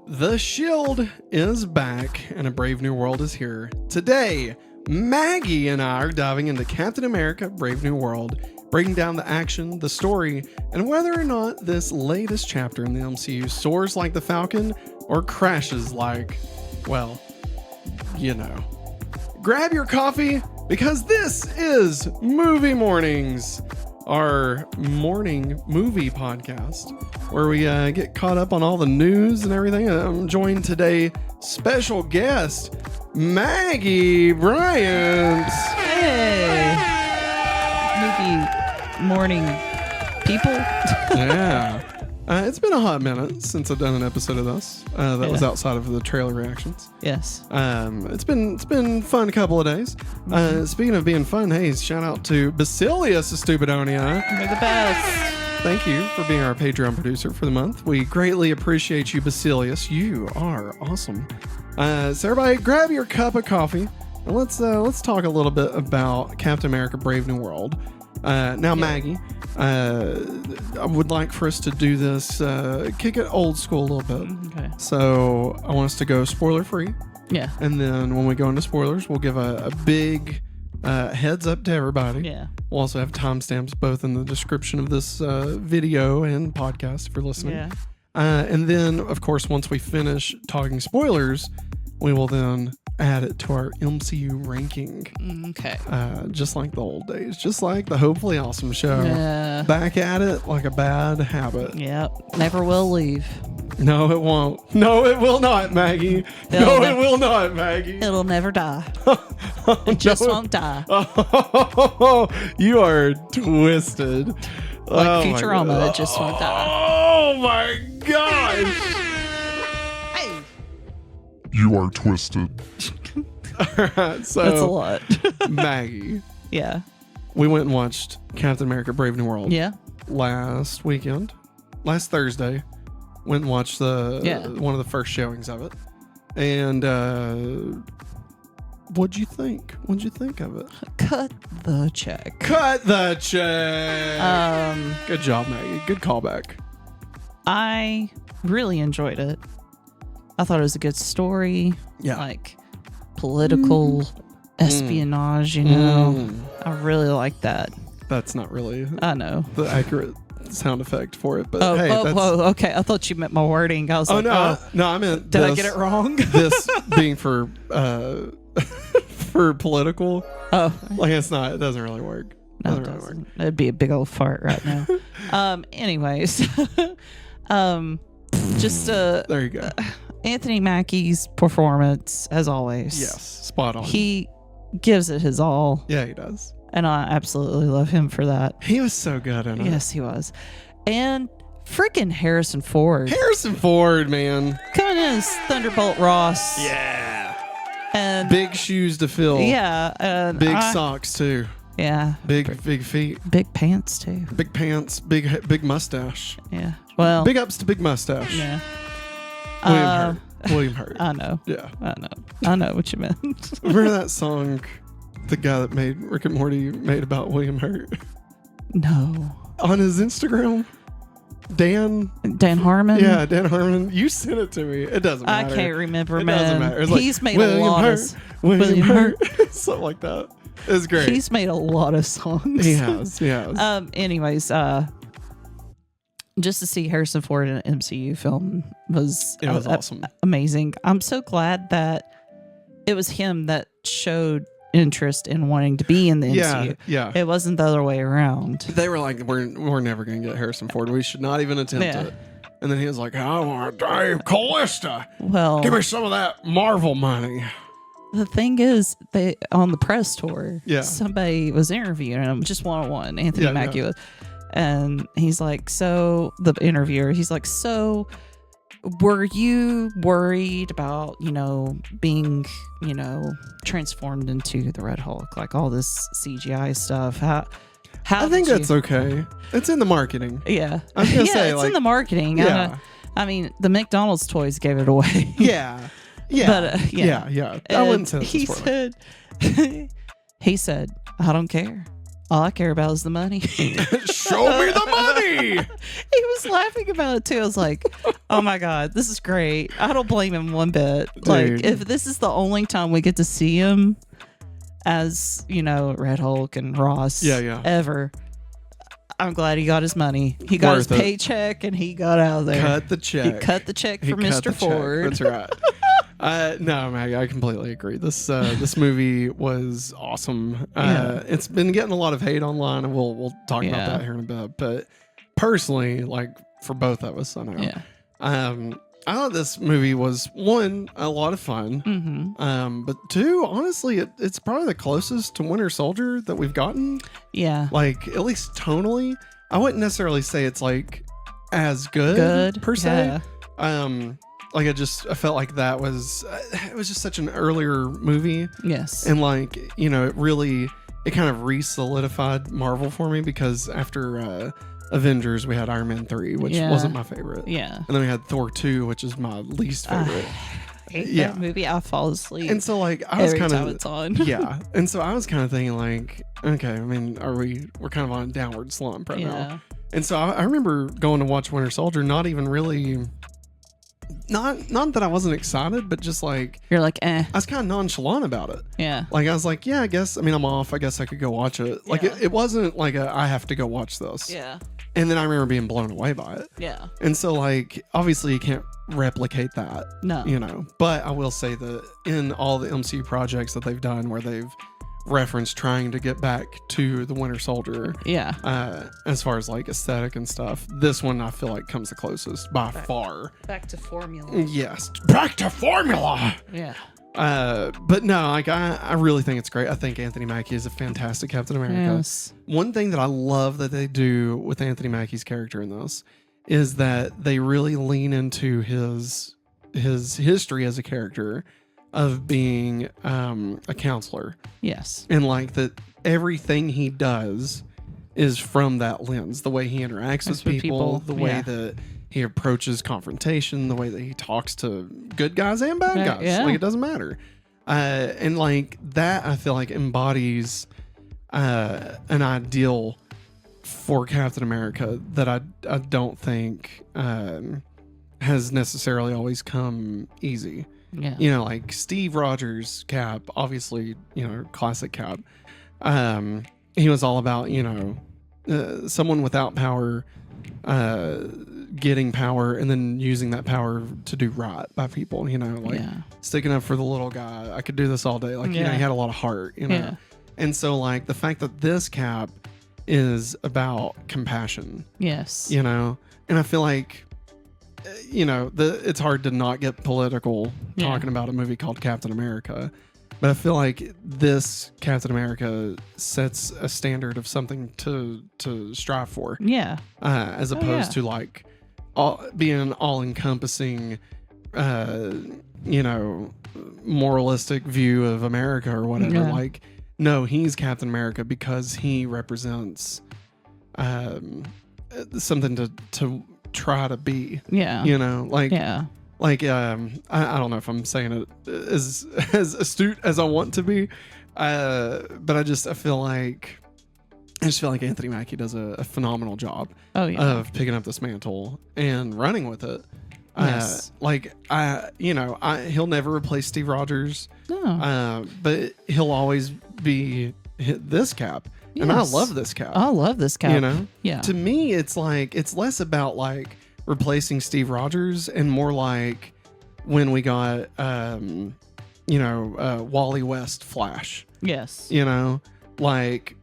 The Shield is back and a brave new world is here. Today, Maggie and I are diving into Captain America Brave New World, breaking down the action, the story, and whether or not this latest chapter in the MCU soars like the Falcon or crashes like, well, you know. Grab your coffee because this is Movie Mornings, our morning movie podcast where we get caught up on all the news and everything. I'm joined today, special guest, Maggie Bryant. Hey, movie morning people. Yeah. It's been a hot minute since I've done an episode of this. That was outside of the trailer reactions. Yes. It's been fun a couple of days. Speaking of being fun, hey, shout out to Basilius Stupidonia. You're the best. Thank you for being our Patreon producer for the month. We greatly appreciate you, Basilius. You are awesome. So everybody, grab your cup of coffee and let's talk a little bit about Captain America: Brave New World. Now, Maggie, I would like for us to do this, kick it old school a little bit. Okay. So I want us to go spoiler free. Yeah. And then when we go into spoilers, we'll give a big heads up to everybody. Yeah. We'll also have timestamps both in the description of this video and podcast if you're listening. Yeah. And then, of course, once we finish talking spoilers, we will then add it to our MCU ranking. Okay. Just like the old days, just like the Hopefully Awesome show. Yeah. Back at it like a bad habit. Yep. Never will leave. No, it won't. No, it will not, Maggie. It will not, Maggie. It'll never die. It just won't die. Oh, you are twisted. Like Futurama, it just won't die. Oh my gosh. Hey. You are twisted. All right, so That's a lot. Maggie, Yeah. we went and watched Captain America: Brave New World. Yeah. Last Thursday. Went and watched one of the first showings of it. And what'd you think? What'd you think of it? Cut the check. Cut the check. Good job, Maggie. Good callback. I really enjoyed it. I thought it was a good story. Yeah. Like political espionage, you know. I really like that. That's not really I know. the accurate sound effect for it, but Okay. I thought you meant my wording. I was like, no, I meant did I get it wrong? This being for for political. Oh, Like it's not. It doesn't really work. no, it doesn't. It'd be a big old fart right now. Anyways, just There you go. Anthony Mackie's performance, as always. Yes, spot on. He gives it his all. Yeah, he does. And I absolutely love him for that. He was so good in it. Yes, he was. And freaking Harrison Ford. Harrison Ford, man. Coming in as Thunderbolt Ross. Yeah. And Big shoes to fill. yeah. And Big socks too. Yeah. Big feet. Big pants too. Big pants. Big mustache. Yeah. Well. Big ups to big mustache. Yeah. William Hurt. I know. Yeah. I know what you meant. Remember that song the guy that made Rick and Morty made about William Hurt? No. On his Instagram? Dan Harmon? Yeah, Dan Harmon. You sent it to me. It doesn't matter. I can't remember, it man. Doesn't matter. It's like, He's made William a lot Hurt, of William Hurt. Something like that. It's great. He's made a lot of songs. He has. Anyways, just to see Harrison Ford in an MCU film was awesome. Amazing. I'm so glad that it was him that showed interest in wanting to be in the MCU. Yeah. It wasn't the other way around. They were like, we're never going to get Harrison Ford. We should not even attempt it. And then he was like, I want Dave Callista. Well, give me some of that Marvel money. The thing is, they on the press tour, Yeah. somebody was interviewing him, just one-on-one, Anthony Mackie was. And he's like, so the interviewer, he's like, so were you worried about, being, transformed into the Red Hulk, like all this CGI stuff? How I think that's okay. It's in the marketing. Yeah. I was gonna say, it's in the marketing. Yeah. I mean, the McDonald's toys gave it away. Yeah. Yeah. But, yeah. I wouldn't say he said, I don't care. all I care about is the money. Show me the money. He was laughing about it too. I was like, oh my God, this is great. I don't blame him one bit. Like, Dude. if this is the only time we get to see him as, Red Hulk and Ross ever, I'm glad he got his money. He got his paycheck and he got out of there. Cut the check. He cut the check for Mr. Ford. That's right. No, Maggie, I completely agree. This movie was awesome. It's been getting a lot of hate online, and we'll talk about that here in a bit. But personally, like for both of us, I know. I thought this movie was, one, a lot of fun. Mm-hmm. But two, honestly, it's probably the closest to Winter Soldier that we've gotten. Yeah. Like, at least tonally. I wouldn't necessarily say it's like as good per se. Like I felt like that was, it was just such an earlier movie. Yes. And like, it kind of re-solidified Marvel for me, because after Avengers, we had Iron Man 3, which wasn't my favorite. Yeah. And then we had Thor 2, which is my least favorite. I hate that movie. I fall asleep. And so like, I was kind of, it's on. yeah. And so I was kind of thinking like, okay, I mean, we're kind of on a downward slump right now. And so I remember going to watch Winter Soldier, not even really, not that I wasn't excited, but just like, you're like, I was kind of nonchalant about it. Yeah. Like I was like, yeah, I guess, I mean, I'm off. I guess I could go watch it. Like it wasn't like I have to go watch this. Yeah. And then I remember being blown away by it. Yeah. And so like, obviously you can't replicate that. No. But I will say that in all the MCU projects that they've done where they've referenced trying to get back to the Winter Soldier, as far as like aesthetic and stuff, this one I feel like comes the closest by far. Back to formula. Yes, back to formula. Yeah. But no, like I really think it's great. I think Anthony Mackie is a fantastic Captain America. Yes. One thing that I love that they do with Anthony Mackie's character in this is that they really lean into his history as a character of being a counselor. Yes. And like that everything he does is from that lens. The way he interacts with people, the way that he approaches confrontation, the way that he talks to good guys and bad guys. Yeah. Like it doesn't matter. And like that I feel like embodies an ideal for Captain America that I don't think has necessarily always come easy. Yeah. Like Steve Rogers Cap, obviously, classic Cap. He was all about, someone without power getting power and then using that power to do right by people, sticking up for the little guy. I could do this all day. Like, he had a lot of heart, Yeah. And so like the fact that this Cap is about compassion. Yes. And I feel like it's hard to not get political talking about a movie called Captain America, but I feel like this Captain America sets a standard of something to strive for. Yeah. As opposed to like being an all-encompassing, moralistic view of America or whatever. Yeah. Like, no, he's Captain America because he represents something to try to be. Yeah. Like I don't know if I'm saying it as astute as I want to be, but I feel like Anthony Mackie does a phenomenal job of picking up this mantle and running with it. Yes. He'll never replace Steve Rogers. No. But he'll always be this Cap. Yes. And I love this Cap. I love this Cap. Yeah. To me, it's like, it's less about like replacing Steve Rogers and more like when we got, Wally West Flash. Yes. Like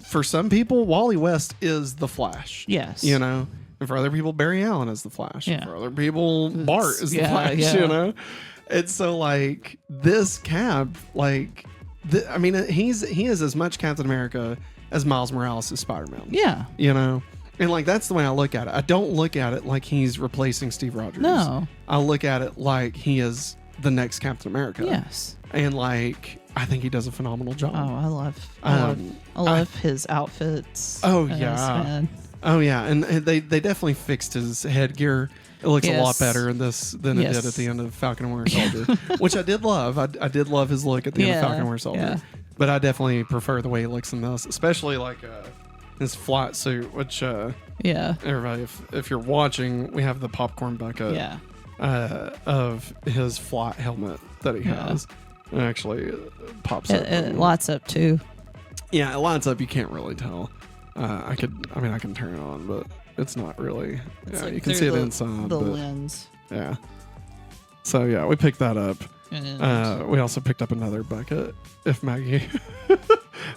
for some people, Wally West is the Flash. Yes. And for other people, Barry Allen is the Flash. Yeah. For other people, Bart is the Flash. Yeah. And so like this Cap, like, he is as much Captain America as Miles Morales is Spider-Man. Yeah. And like that's the way I look at it. I don't look at it like he's replacing Steve Rogers. No. I look at it like he is the next Captain America. Yes. And like I think he does a phenomenal job. Oh, I love his outfits. Oh yeah. Oh yeah, and they definitely fixed his headgear. It looks a lot better in this than it did at the end of Falcon and Winter Soldier, which I did love. I did love his look at the end of Falcon and Winter Soldier. but I definitely prefer the way he looks in this, especially like his flight suit, which Yeah. everybody, if you're watching, we have the popcorn bucket Yeah. of his flight helmet that he has. It actually pops up. It lights up too. Yeah, it lights up. You can't really tell. I can turn it on, but it's not really. It's Yeah, like you can see it through inside. the but, lens. yeah. So yeah, we picked that up. And We also picked up another bucket. If Maggie,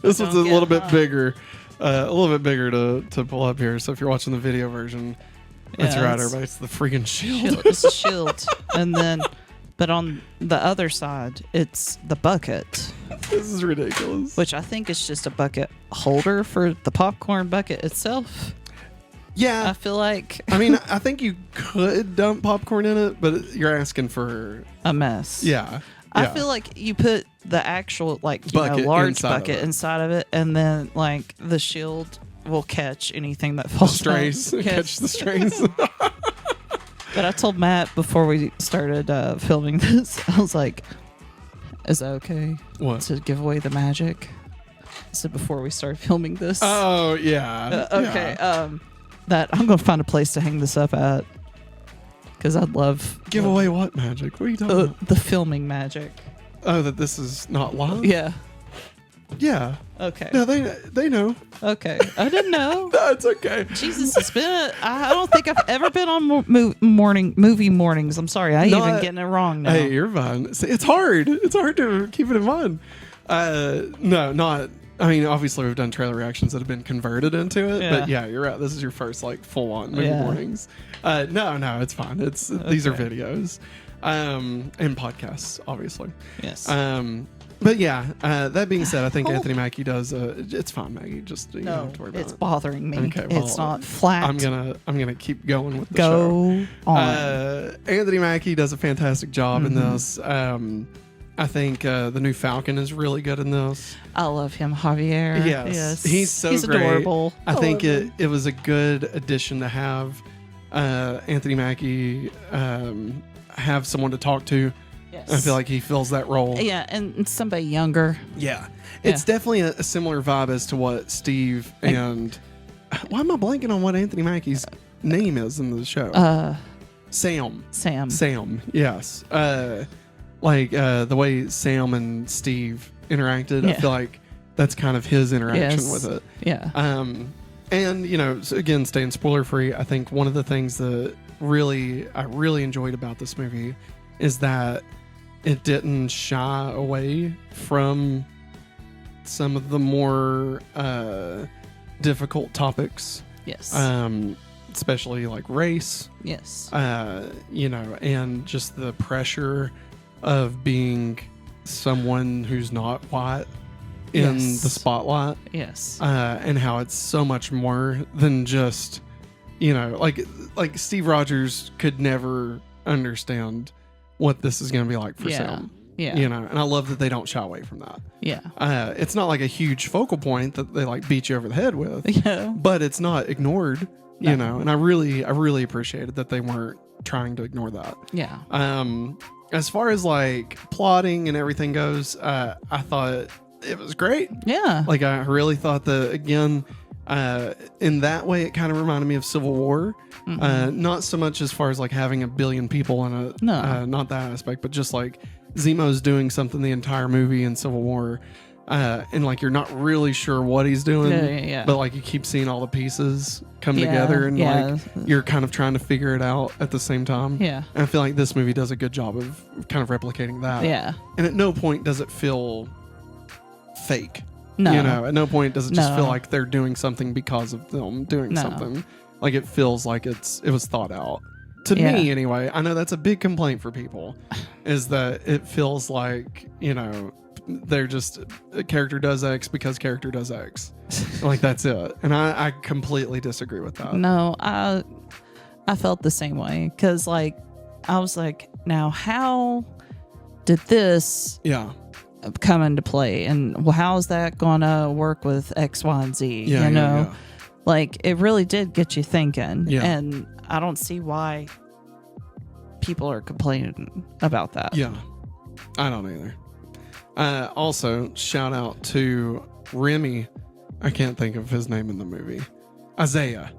this one's a Don't get little bit hot. bigger, to pull up here. So if you're watching the video version, that's yeah, right, it's- everybody. It's the freaking shield. It's a shield. And then, but on the other side, it's the bucket, This is ridiculous. which I think is just a bucket holder for the popcorn bucket itself. Yeah, I feel like I mean, I think you could dump popcorn in it, but you're asking for a mess. yeah. I yeah. feel like you put the actual Bucket large inside of bucket it. inside of it, and then like the shield will catch anything that falls strays, down. catch the strays. But I told Matt before we started filming this, I was like, "Is that okay What? to give away the magic?" I said before we started filming this. Oh yeah. Okay. Yeah. That I'm gonna find a place to hang this up at, because I'd love Give away what magic? What are you talking about? the filming magic. Oh, that this is not live. Yeah. Yeah. Okay. No, they know. Okay. I didn't know. No, it's okay. Jesus, it's been. I don't think I've ever been on movie mornings. I'm sorry. I No, even getting it wrong now. Hey, you're fine. See, it's hard. It's hard to keep it in mind. No, not. I mean, obviously we've done trailer reactions that have been converted into it, but yeah, you're right. This is your first like full on movie Yeah. mornings. No, it's fine. These are videos, and podcasts, obviously. Yes. But yeah, that being said, I think Anthony Mackie does. It's fine, Maggie. Just you don't no, have to worry about it's it. bothering me. Okay, well, it's not flat. I'm gonna keep going with the show. go on. Anthony Mackie does a fantastic job in Mm-hmm. this. I think the new Falcon is really good in this. I love him, Javier. Yes. He's so he's great. adorable. I think love him. it was a good addition to have Anthony Mackie have someone to talk to. Yes. I feel like he fills that role. Yeah, and somebody younger. Yeah. It's definitely a similar vibe as to what Steve and... Why am I blanking on what Anthony Mackie's name is in the show? Sam. Sam. Yes. The way Sam and Steve interacted, I Yeah. feel like that's kind of his interaction Yes. with it. Yeah. And so again, staying spoiler free, I think one of the things that I really enjoyed about this movie is that it didn't shy away from some of the more difficult topics, Yes. especially like race, yes. and just the pressure of being someone who's not white in Yes. the spotlight. Yes. And how it's so much more than just, like Steve Rogers could never understand what this is going to be like for Yeah. Sam. Yeah. And I love that they don't shy away from that. Yeah. It's not like a huge focal point that they like beat you over the head with, Yeah. but it's not ignored, No. and I really appreciated that they weren't trying to ignore that. Yeah. As far as like plotting and everything goes, I thought it was great. Yeah. Like I really thought that again, in that way, it kind of reminded me of Civil War. Not so much as far as like having a billion people in it. No. Not that aspect, but just like Zemo's doing something the entire movie in Civil War, and like you're not really sure what he's doing. Yeah. But like you keep seeing all the pieces come Yeah, together, and yeah. like you're kind of trying to figure it out at the same time. Yeah. And I feel like this movie does a good job of kind of replicating that. Yeah. And at no point does it feel fake. No. At no point does it just No. feel like they're doing something because of them doing No. something. Like it feels like it was thought out. To Yeah. me, anyway, I know that's a big complaint for people, is that it feels like, they're just, a character does X because character does X. Like that's it. And I completely disagree with that. No, I felt the same way because like I was like, now how did this Yeah. come into play, and how is that gonna work with X, Y, and Z? Yeah. Yeah. Like it really did get you thinking. Yeah. And I don't see why people are complaining about that. Yeah. I don't either. Also, shout out to Remy. I can't think of his name in the movie. Isaiah.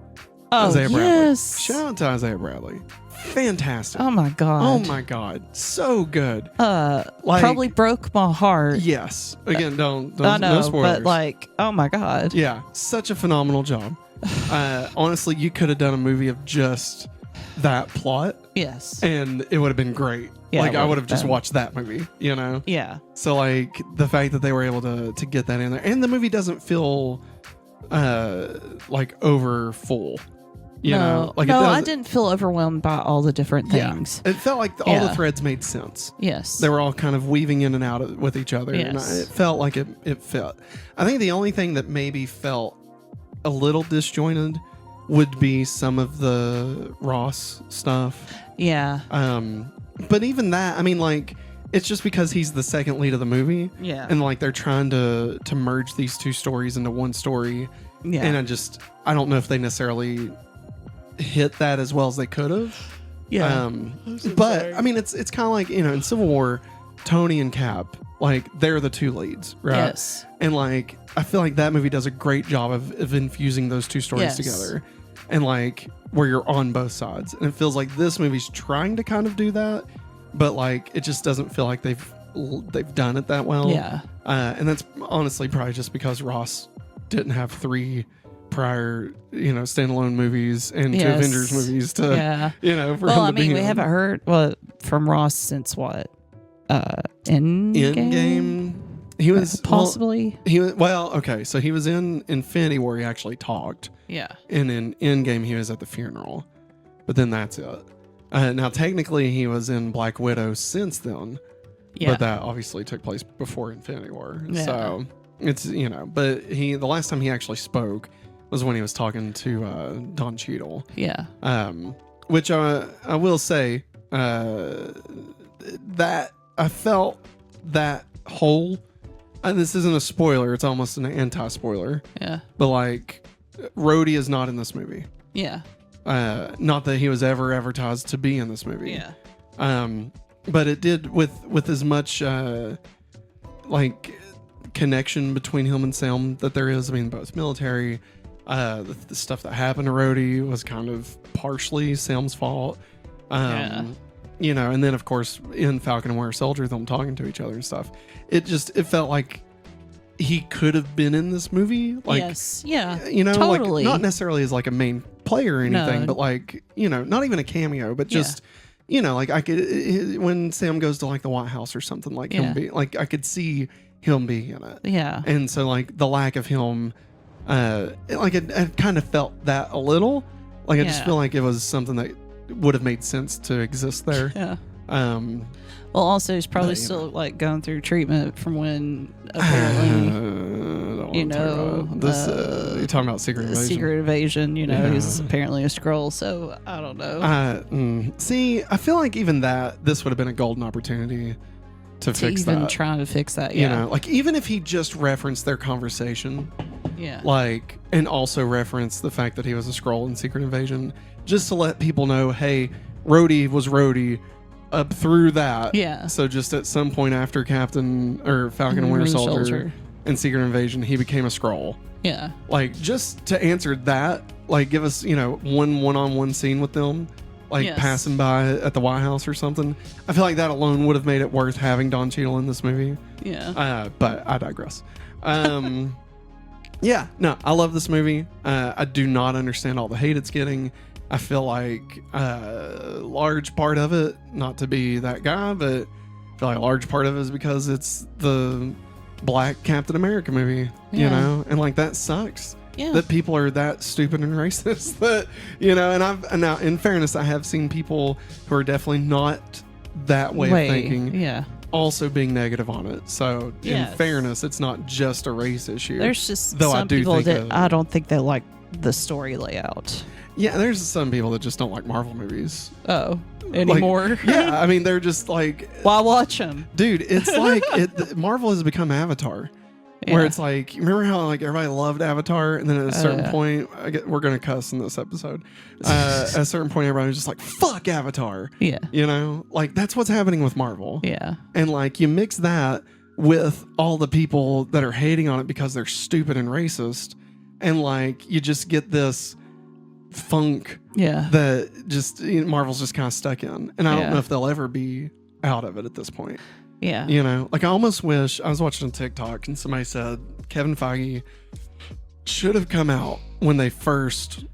Oh, Isaiah Bradley. yes. Shout out to Isaiah Bradley. Fantastic. Oh my god. Oh my God. So good. Probably broke my heart. Yes. Again, don't I know, no spoilers. but like, oh my god. Yeah, such a phenomenal job. Honestly, you could have done a movie of just that plot Yes. and it would have been great. Yeah, Like it I would would have have just been. watched that movie, you know? Yeah. So like the fact that they were able to get that in there, and the movie doesn't feel like over full. You know, like no, it does, I didn't feel overwhelmed by all the different things. It felt like all the Yeah. threads made sense. Yes. They were all kind of weaving in and out with each other, and Yes. it felt like it fit. I think the only thing that maybe felt a little disjointed would be some of the Ross stuff. Yeah. But even that, I mean, like, it's just because he's the second lead of the movie, Yeah. and like they're trying to merge these two stories into one story, Yeah. and I don't know if they necessarily hit that as well as they could have. Yeah. But I mean, it's kind of like, you know, in Civil War, Tony and Cap, like they're the two leads, right? Yes. And like I feel like that movie does a great job of infusing those two stories Yes. together, and like where you're on both sides. And it feels like this movie's trying to kind of do that, but like it just doesn't feel like they've done it that well. Yeah. And that's honestly probably just because Ross didn't have 3 prior, you know, standalone movies and 2 Yes. Avengers movies to, Yeah. you know, for Well, him I to be mean, we in. haven't heard from Ross since what? Endgame. He was possibly. okay. So he was in Infinity War. He actually talked, Yeah. and in Endgame he was at the funeral, but then that's it. Now technically he was in Black Widow since then, Yeah. but that obviously took place before Infinity War. Yeah. So it's, you know, but the last time he actually spoke was when he was talking to Don Cheadle. Yeah. Which I will say that I felt that whole. And this isn't a spoiler; it's almost an anti-spoiler. Yeah. But like, Rhodey is not in this movie. Yeah. Not that he was ever advertised to be in this movie. Yeah. But it did with as much like connection between him and Sam that there is. I mean, both military. The stuff that happened to Rhodey was kind of partially Sam's fault. Yeah. You know, and then of course in Falcon and Winter Soldier, them talking to each other and stuff. It felt like he could have been in this movie. Like, yes. Yeah. you know, Totally. like not necessarily as like a main player or anything, No. but like, you know, not even a cameo, but just, you know, like I could, when Sam goes to like the White House or something, like him be like, I could see him being in it. Yeah. And so like the lack of him, I kind of felt that a little. Like I just Yeah. feel like it was something that would have made sense to exist there. Yeah. Um, Well, also he's probably But, you still like going through treatment from when apparently you know, this. You're talking about Secret Invasion. Secret Invasion. You know, Yeah. he's apparently a Skrull. So I don't know. See, I feel like even this would have been a golden opportunity to to fix even that. trying to fix that. You Yeah. know, like even if he just referenced their conversation, Yeah. like, and also referenced the fact that he was a Skrull in Secret Invasion, just to let people know, hey, Rhodey was Rhodey up through that. Yeah. So just at some point after Falcon and Winter Soldier and Secret Invasion, he became a Skrull. Yeah. Like, just to answer that, like, give us, you know, one-on-one scene with them, like Yes. passing by at the White House or something. I feel like that alone would have made it worth having Don Cheadle in this movie. Yeah. But I digress. Yeah, no, I love this movie. I do not understand all the hate it's getting. I feel like a large part of it, not to be that guy, but I feel like a large part of it is because it's the Black Captain America movie, you Yeah. know? And like that sucks. Yeah. That people are that stupid and racist that, you know, and now in fairness, I have seen people who are definitely not that way of thinking Yeah. also being negative on it. So in Yes. fairness, it's not just a race issue. There's just Though I some do people think that I don't think they like the story layout. Yeah, there's some people that just don't like Marvel movies. Oh, anymore? Like, yeah, I mean, they're just like, Why watch them? dude, it's like Marvel has become Avatar. Where it's like, remember how like everybody loved Avatar, and then at a certain point, we're gonna cuss in this episode. At a certain point, everybody was just like, "Fuck Avatar." Yeah. You know, like that's what's happening with Marvel. Yeah. And like you mix that with all the people that are hating on it because they're stupid and racist. And like, you just get this funk that just Marvel's just kind of stuck in. And I don't know if they'll ever be out of it at this point. Yeah. You know, like I almost wish I was watching on TikTok and somebody said Kevin Feige should have come out when they first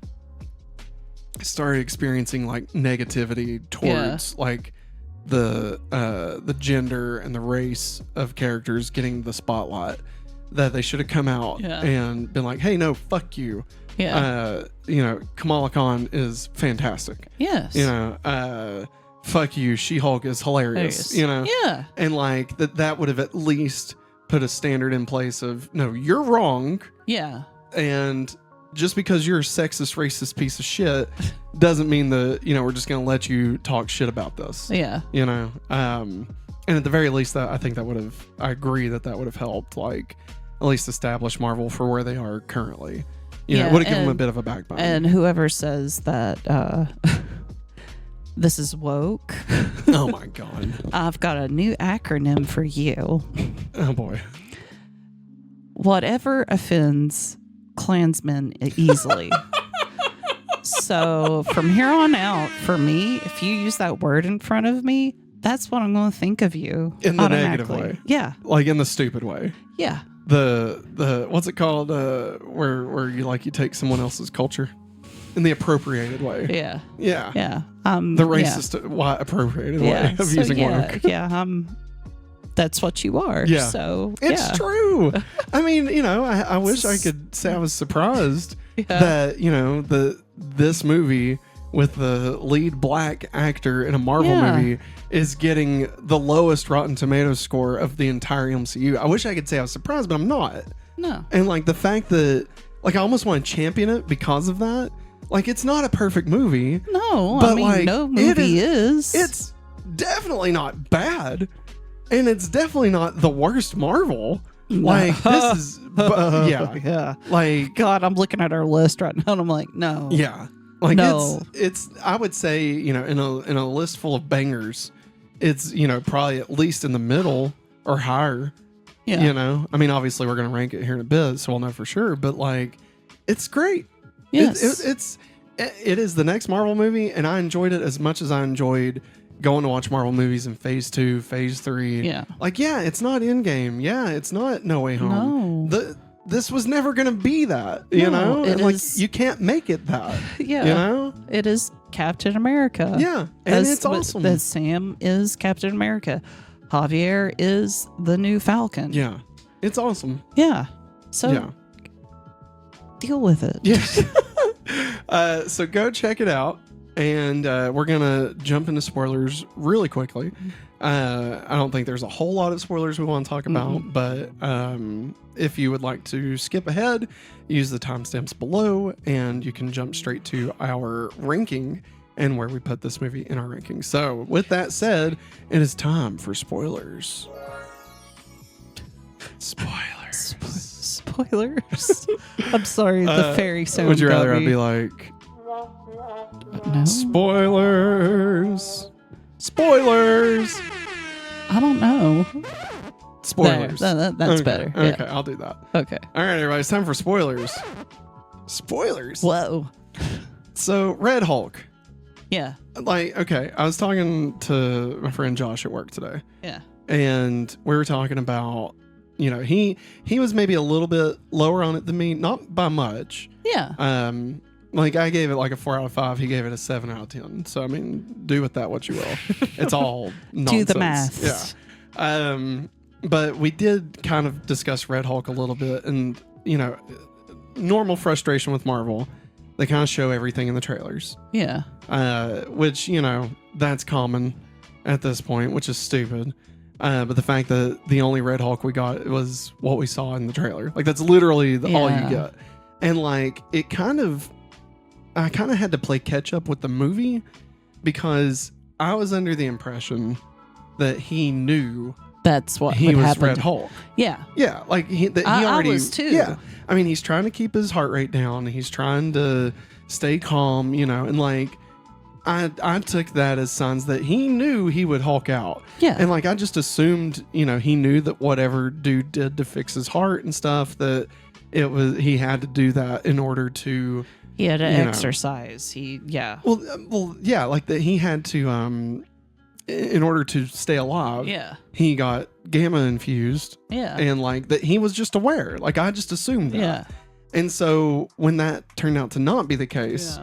started experiencing like negativity towards like the gender and the race of characters getting the spotlight, that they should have come out and been like, hey, no, fuck you. You know, Kamala Khan is fantastic. Yes. You know, fuck you, She-Hulk is hilarious. You know? Yeah. And like that would have at least put a standard in place of, no, you're wrong. Yeah. And just because you're a sexist, racist piece of shit doesn't mean that, you know, we're just going to let you talk shit about this. Yeah. You know? And at the very least, I think that would have, I agree that would have helped, like, at least establish Marvel for where they are currently. You know, it would have given them a bit of a backbone. And whoever says that this is woke. Oh my God. I've got a new acronym for you. Oh boy. Whatever offends Klansmen easily. So from here on out, for me, if you use that word in front of me, that's what I'm going to think of you. In the negative way. Yeah. Like in the stupid way. Yeah. The what's it called? Where you take someone else's culture in the appropriated way. Yeah. Yeah. Yeah. The racist appropriated way of using woke. Yeah. That's what you are. Yeah. So it's true. I mean, you know, I wish I could say I was surprised that, you know, this movie with the lead black actor in a Marvel movie is getting the lowest Rotten Tomatoes score of the entire MCU. I wish I could say I was surprised, but I'm not. No. And like the fact that, like, I almost want to champion it because of that. Like, it's not a perfect movie. No, but I mean, like, no movie is. It's definitely not bad. And it's definitely not the worst Marvel. No. Like, this is, yeah. Like, God, I'm looking at our list right now and I'm like, no. Yeah. Like, no. it's, I would say, you know, in a list full of bangers, it's, you know, probably at least in the middle or higher. Yeah. You know, I mean, obviously we're going to rank it here in a bit, so we'll know for sure, but like, it's great. Yes. It is the next Marvel movie, and I enjoyed it as much as I enjoyed going to watch Marvel movies in Phase 2, Phase 3. Yeah. Like, yeah, it's not Endgame. Yeah, it's not No Way Home. No. This was never going to be that, you know? And like, you can't make it that. Yeah. You know? It is Captain America. Yeah. And it's awesome. That Sam is Captain America. Javier is the new Falcon. Yeah. It's awesome. Yeah. So deal with it. Yeah. So go check it out. And we're going to jump into spoilers really quickly. I don't think there's a whole lot of spoilers we want to talk about, but if you would like to skip ahead, use the timestamps below, and you can jump straight to our ranking and where we put this movie in our ranking. So with that said, it is time for spoilers. Spoilers. Spoilers. I'm sorry, the fairy sound. Would you rather got I me. be like, no. Spoilers? Spoilers. I don't know. Spoilers. That's okay. better. Okay, Yeah. I'll do that. Okay. All right, everybody, it's time for spoilers. Spoilers. Whoa. So, Red Hulk. Yeah. Like, okay, I was talking to my friend Josh at work today, Yeah. and we were talking about, you know, he was maybe a little bit lower on it than me, not by much. Yeah. Like, I gave it like a 4 out of 5. He gave it a 7 out of 10. So, I mean, do with that what you will. It's all nonsense. Do the math. Yeah. But we did kind of discuss Red Hulk a little bit, and, you know, normal frustration with Marvel. They kind of show everything in the trailers. Yeah. Which, you know, that's common at this point, which is stupid. But the fact that the only Red Hulk we got was what we saw in the trailer. Like, that's literally all you get. And, like, I kind of had to play catch up with the movie because I was under the impression that he knew that's what he would was happen. Red Hulk. Yeah. Yeah, like he already I was too. Yeah, I mean, he's trying to keep his heart rate down. He's trying to stay calm, you know, and like I took that as signs that he knew he would Hulk out. Yeah. And like I just assumed, he knew that whatever dude did to fix his heart and stuff, that he had to do that in order to He had to exercise. Well, yeah, like that he had to in order to stay alive. Yeah. He got gamma infused. Yeah. And like that he was just aware. Like I just assumed that. Yeah. And so when that turned out to not be the case,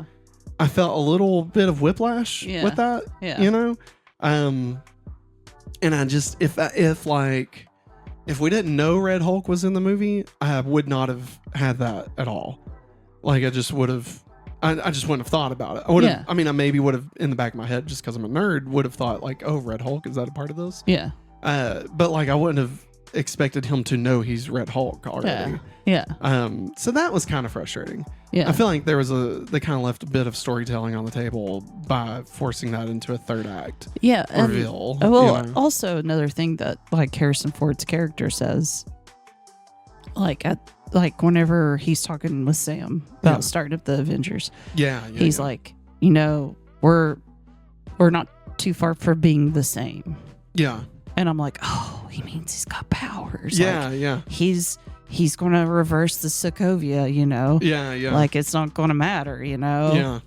I felt a little bit of whiplash with that. Yeah. And I just if we didn't know Red Hulk was in the movie, I would not have had that at all. Like I just would have I just wouldn't have thought about it. I would have I mean I maybe would have in the back of my head, just because I'm a nerd, would have thought like, oh, Red Hulk, is that a part of this? Yeah. But like I wouldn't have expected him to know he's Red Hulk already. Yeah. So that was kind of frustrating. Yeah. I feel like they kind of left a bit of storytelling on the table by forcing that into a third act. Yeah. Reveal. Also another thing that like Harrison Ford's character says, like whenever he's talking with Sam about starting up the Avengers, he's like, we're not too far from being the same. Yeah. And I'm like, oh, he means he's got powers. Yeah, like, He's going to reverse the Sokovia, Yeah. Like, it's not going to matter, Yeah.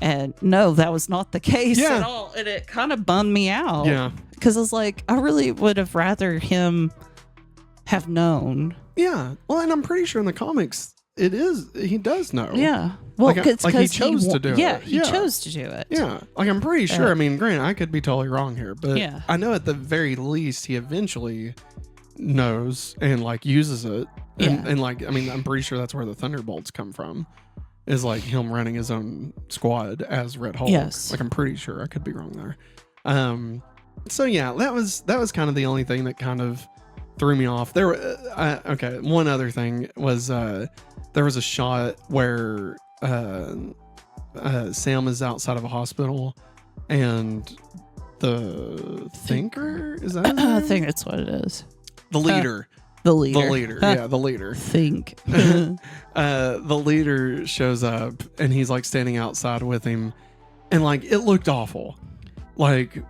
And no, that was not the case at all. And it kind of bummed me out. Yeah. Because I was like, I really would have rather him have known. Yeah. Well, and I'm pretty sure in the comics, he does know. Yeah. Well, like he chose to do it. Yeah, he chose to do it. Yeah. Like I'm pretty sure. I mean, granted, I could be totally wrong here, but I know at the very least he eventually knows and like uses it. And like, I mean, I'm pretty sure that's where the Thunderbolts come from. Is like him running his own squad as Red Hulk. Yes. Like I'm pretty sure. I could be wrong there. So yeah, that was kind of the only thing that kind of threw me off. There okay, one other thing was there was a shot where Sam is outside of a hospital and the Thinker, is that his name? I think that's what it is. The leader. The leader. The leader. Yeah, the leader. Think. The leader shows up and he's like standing outside with him, and like it looked awful. Like,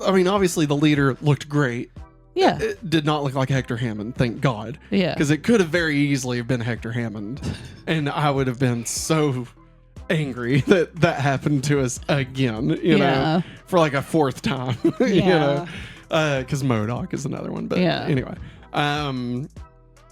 I mean, obviously the leader looked great. Yeah. It did not look like Hector Hammond, thank God. Yeah. Because it could have very easily have been Hector Hammond. And I would have been so angry that happened to us again, you know, for like a fourth time, you know, because MODOK is another one. But anyway,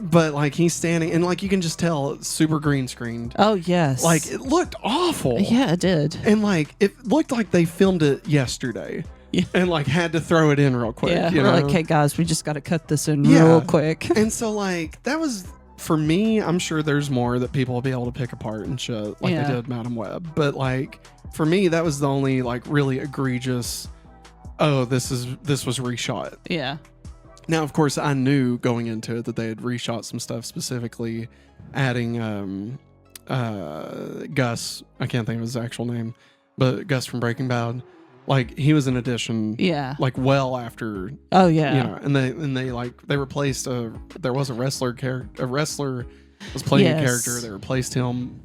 but like he's standing and like you can just tell it's super green screened. Oh, yes. Like it looked awful. Yeah, it did. And like it looked like they filmed it yesterday. Yeah. And like had to throw it in real quick. Yeah, you we're know? like, hey guys, we just got to cut this in real quick. And so like that was, for me, I'm sure there's more that people will be able to pick apart and shit like they did Madam Web. But like for me, that was the only like really egregious, oh, this was reshot. Yeah. Now, of course, I knew going into it that they had reshot some stuff, specifically adding Gus. I can't think of his actual name, but Gus from Breaking Bad. Like he was an addition, like well after. Oh yeah, you know, and they replaced there was a wrestler was playing a character. They replaced him.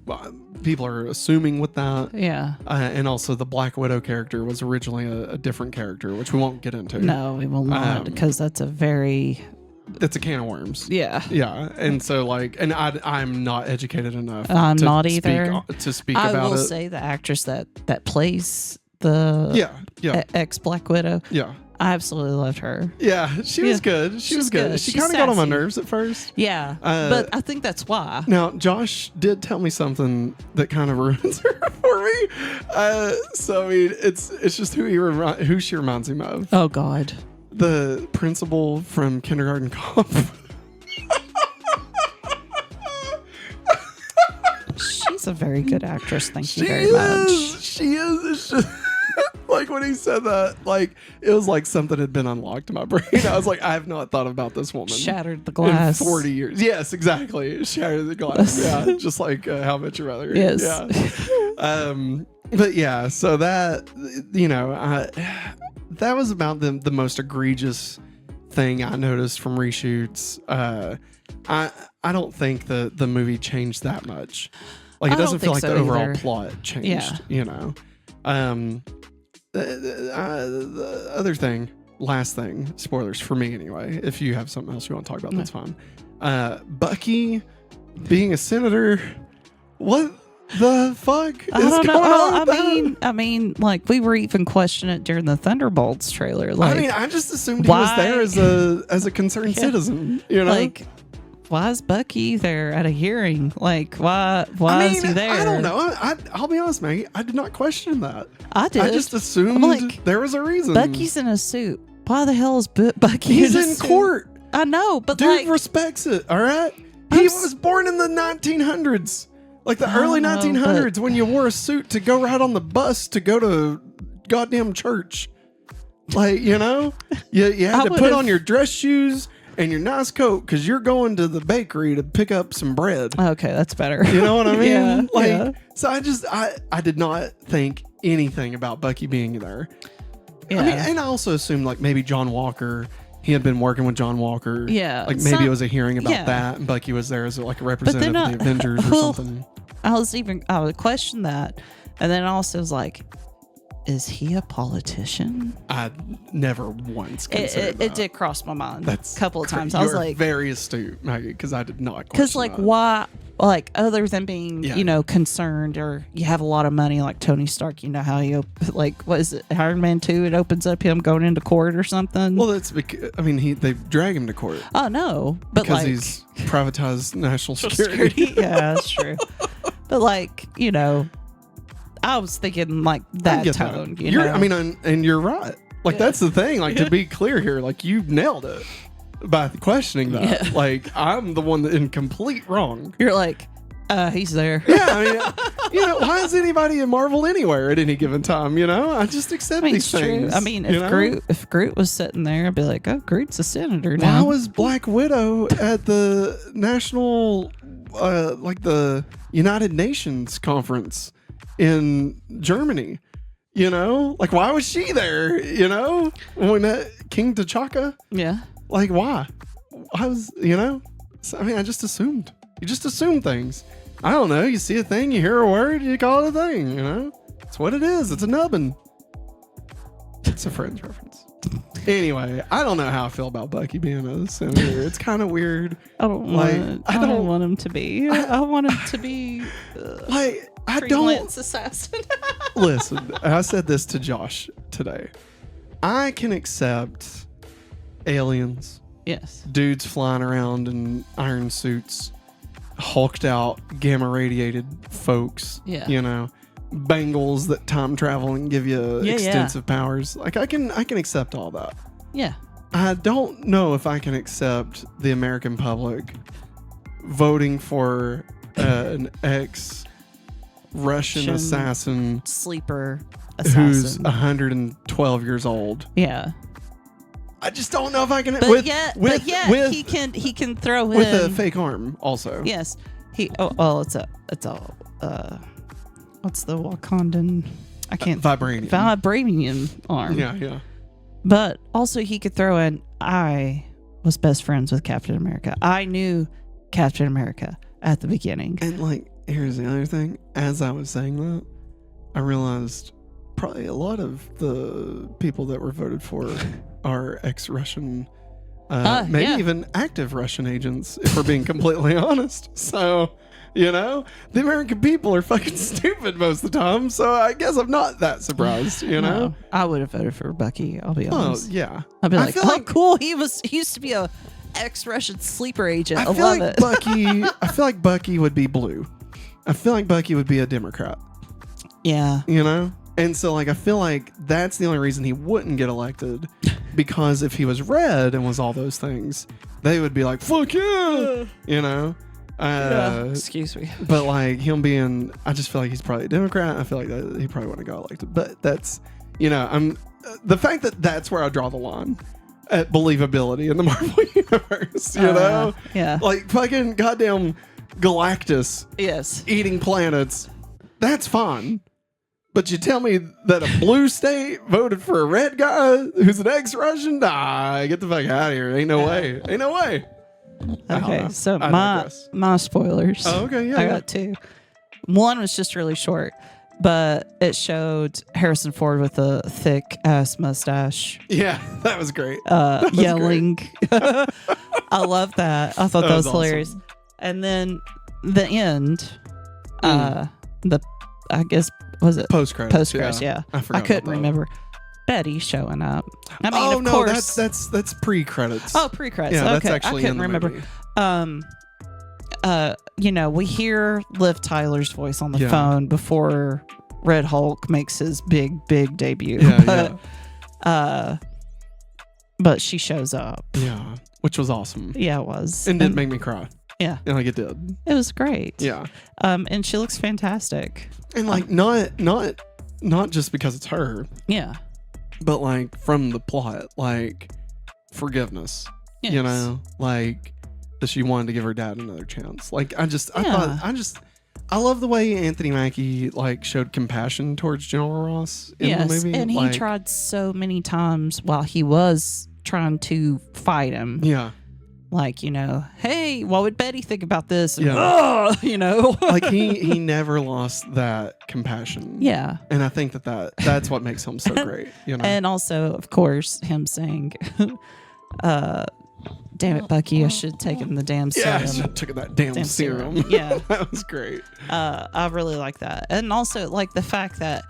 People are assuming with that. Yeah, and also the Black Widow character was originally a different character, which we won't get into. No, we will not, because that's a can of worms. Yeah. Yeah. And so like, and I'm not educated enough. I'm not either to speak about it. I will say the actress that plays the ex Black Widow. Yeah. I absolutely loved her. Yeah, she was good. She was good. She kind of got on my nerves at first. Yeah, but I think that's why. Now, Josh did tell me something that kind of ruins her for me. So I mean, it's just who she reminds him of. Oh God, the principal from Kindergarten Cop. She's a very good actress. Thank you very much. She is. It's just like when he said that, like it was like something had been unlocked in my brain. I was like, I have not thought about this woman. Shattered the glass. In 40 years. Yes, exactly. Shattered the glass. Yeah, just like How I Met Your Mother. Yes. Yeah. But yeah, so that, you know, that was about the most egregious thing I noticed from reshoots. I don't think the movie changed that much. Like it doesn't feel like the overall plot changed. Yeah. You know. the other thing, last thing, spoilers for me anyway. If you have something else you want to talk about, that's fine. Bucky being a senator, what the fuck is going on with that? I mean, like we were even questioning it during the Thunderbolts trailer. Like, I mean, I just assumed he was there as a concerned citizen. You know, like why is Bucky there at a hearing? Like why is he there? I don't know. I'll be honest, Maggie. I did not question that. I did. I just assumed like, there was a reason. Bucky's in a suit. Why the hell is Bucky? He's in a in suit? court. I know, but Dude like respects it. All right. He was born in the 1900s, like the early 1900s, when you wore a suit to go ride on the bus to go to goddamn church. Like, you know, you had to put on your dress shoes and your nice coat because you're going to the bakery to pick up some bread. Okay, that's better. You know what I mean? Yeah. So I did not think anything about Bucky being there. Yeah. I mean, and I also assumed like maybe John Walker. He had been working with John Walker. Yeah. Like maybe it was a hearing about that, and Bucky was there as like a representative of the Avengers or something. I would question that. And then I also was like, is he a politician? I never once considered that. It did cross my mind a couple of times. You're I was like, very astute, Maggie, because I did not. Because like, why? Like, other than being, Yeah. you know, concerned or you have a lot of money, like Tony Stark, you know how he, like, what is it, Iron Man 2? It opens up him going into court or something. Well, that's because, I mean, they drag him to court. Oh, no. But because like, he's privatized national security. Yeah, that's true. But like, you know, I was thinking like that tone. You know? I mean, and you're right. Like, that's the thing. Like, to be clear here, like, you nailed it by questioning that. Yeah. Like, I'm the one that in complete wrong. You're like, he's there. Yeah, I mean, you know, why is anybody in Marvel anywhere at any given time? You know, I just accept these things. True. I mean, you if Groot was sitting there, I'd be like, oh, Groot's a senator why now. was Black Widow at the national, like the United Nations conference in Germany? You know, like, why was she there? You know, when we met King T'Chaka? Yeah. Like, why? I was, you know, so, I mean, I just assumed. You just assume things. I don't know. You see a thing, you hear a word, you call it a thing, you know? It's what it is. It's a nubbin. It's a Friends reference. Anyway, I don't know how I feel about Bucky being a senator. It's kind of weird. I don't want him to be. I want him to be like, I freelance don't assassin. listen. I said this to Josh today. I can accept aliens, Yes. dudes flying around in iron suits, hulked out, gamma radiated folks. Yeah. You know, bangles that time travel and give you extensive powers. Like, I can accept all that. Yeah. I don't know if I can accept the American public voting for an ex-Russian assassin Sleeper who's assassin. 112 years old. Yeah. I just don't know if I can. But he can throw him with a fake arm also. Yes. It's a what's the Wakandan? I can't. Vibranium. Vibranium arm. Yeah. But also he could throw in, I was best friends with Captain America. I knew Captain America at the beginning. And like, here's the other thing. As I was saying that, I realized probably a lot of the people that were voted for are ex-Russian, maybe even active Russian agents, if we're being completely honest. So, you know, the American people are fucking stupid most of the time. So I guess I'm not that surprised, you know? No, I would have voted for Bucky, I'll be Oh, honest. yeah. I'd be like, like, cool. He used to be a ex-Russian sleeper agent. I feel love like it. I feel like Bucky would be blue. I feel like Bucky would be a Democrat. Yeah. You know? And so, like, I feel like that's the only reason he wouldn't get elected, because if he was red and was all those things, they would be like, fuck yeah, you know? Excuse me. But, like, him being, I just feel like he's probably a Democrat. I feel like that he probably wouldn't have got elected. But that's, you know, the fact that that's where I draw the line at believability in the Marvel universe, you know? Yeah. Like, fucking goddamn Galactus Yes. eating planets, that's fine. But you tell me that a blue state voted for a red guy who's an ex-Russian? Nah, get the fuck out of here. Ain't no way. Ain't no way. Okay, so I digress. my spoilers. Oh, okay, yeah. I got two. One was just really short. but it showed Harrison Ford with a thick ass mustache. Yeah, that was great. That was Yelling. I love that. I thought that was awesome. hilarious. And then the end, I guess, was it Post credits. yeah. I forgot. I couldn't about that. remember Betty showing up. I mean, of course. that's pre credits. Oh, pre-credits. Yeah, okay. that's actually I couldn't in the remember. movie. We hear Liv Tyler's voice on the Yeah. phone before Red Hulk makes his big debut. Yeah, But she shows up. yeah, which was awesome. Yeah, it was. And did make me cry. Yeah. And like it did. It was great. Yeah. And she looks fantastic. And like not just because it's her, Yeah. but like from the plot, like forgiveness. Yes. You know, like that she wanted to give her dad another chance. Like I love the way Anthony Mackie like showed compassion towards General Ross in the movie. And he like, tried so many times while he was trying to fight him. Yeah. Like, hey, what would Betty think about this? And, Yeah. Like he never lost that compassion. Yeah. And I think that's what makes him so great. And also, of course, him saying, damn it, Bucky, I should have taken the damn serum. Yeah, I should have taken that damn serum. Yeah. That was great. I really like that. And also, like, the fact that